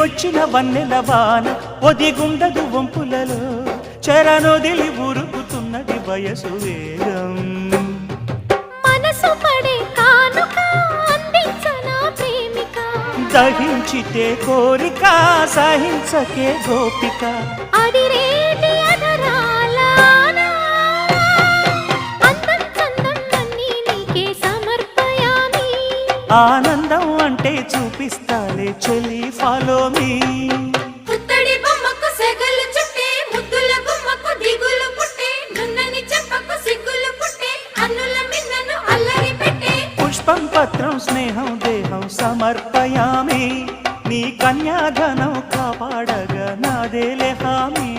దిగొచ్చిన వన్నెల వాన ఒదిగుండదు వంపులలో చెరనొదిలి ఉరుకుతున్నది వయసు వేగం మనసు పడే కానుక అందించనా ప్రేమిక దహించితే కోరిక సహించకే గోపిక అదిరేటి అధరాల అందం చందం అన్నీ నీకే సమర్పయామి ఆనందం అంటే చూపిస్తాలే చెలి ఫాలో మీ పుత్తడి బొమ్మకు సెగలు చుట్టే ముద్దుల గుమ్మకు దిగులు పుట్టే నున్నని చెప్పకు సిగ్గులు పుట్టే అన్నుల మిన్నను అల్లరి పెట్టే పుష్పం పత్రం స్నేహం దేహం సమర్పయామి నీ కన్యాధనం కాపాడగా నాదేలే హామీ